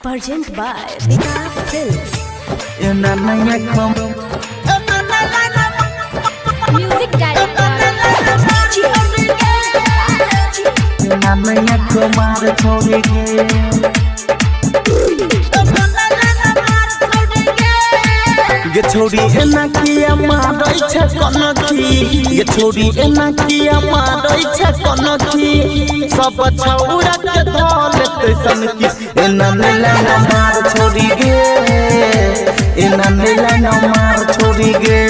Present by Vikas Films. Music director. ये छोड़ी एना किया मारै छ कनखी ये छोड़ी एना किया मारै छ कनखी सब छौरा के धल तैसन की एना नेला न मार छोड़ी गे एना नेला न मार छोड़ी गे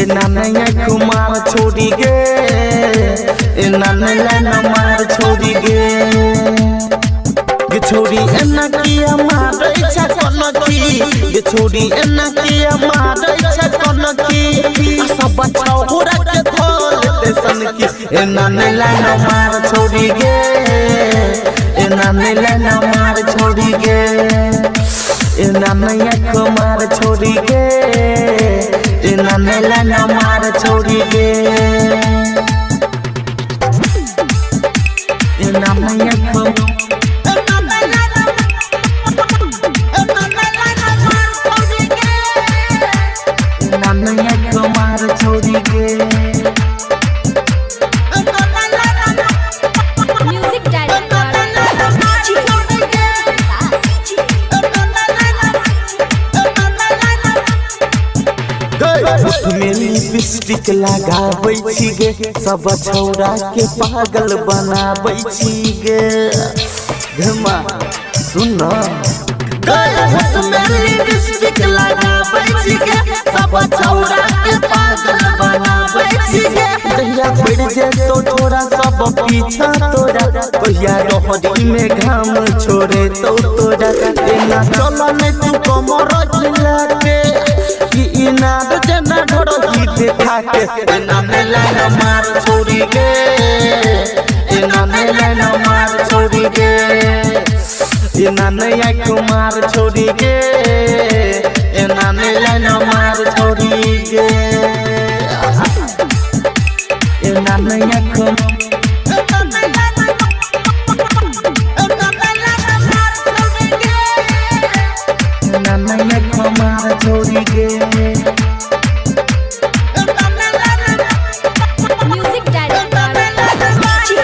एना नैया कुमार छोड़ी गे एना नेला न मार छोड़ी गे ये छोड़ी एना किया मारै छ कनखी ये छोड़ी एना किया मारै छ कनखी सब छौरा के धल तैसन की एना नेला न मार छोड़ी गे एना नेला न मार छोड़ी गे एना नैया कुमार छोड़ी गे एना नेला न मार छोड़ी गे एना नैया कुमार छोड़ी गे Music director. मेरी लिपस्टिक लगाबै छी गे सब छौरा के पागल बनाबै छी गे घमा सुन मेरी लिपस्टिक लगाबै छी गे सब छौरा के पागल बनाबै छी गे कहिया पड़ जे तो छोरा सब पीछा तोरा कहिया रहड़ी में घाम छोड़े तो तोरा एना चल ने तू कमर झिला के कि इनाद जना ढोड़ी देखा के एना नेला न मार छोड़ी गे एना नेला न मार छोड़ी गे एना नैया कुमार छोड़ी गे एना नेला न मार छोड़ी गे एना नैया कुमार एना नैया कुमार छोड़ी गे Music director.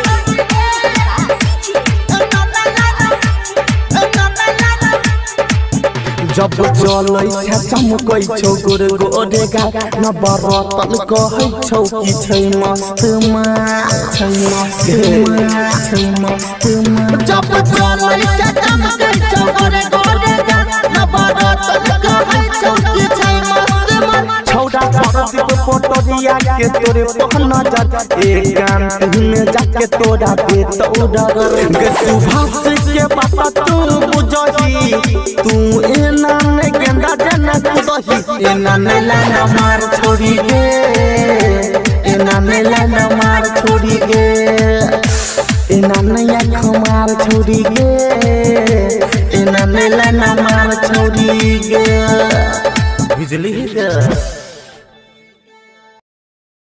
जब चलै छ चमकै छौ गोर गोरेगा न बरतन कहै छौ कि छै मस्त मा छै मस्त मा जब चलै छ चमकै छौ गोर गोरेगा न बरतन कहै छौ कि छै मस्त मा छौड़ा परदीप फोटो दिया के तोरे पख नजर एकांत में जाके तोरा दे तोरा गे सुभाष के बात तू बुझही तू एना ने गेंदा जना कुदही एना नेला न मार छोड़ी गे एना नेला न मार छोड़ी गे एना नैया कुमार छोड़ी गे एना नेला न मार छोड़ी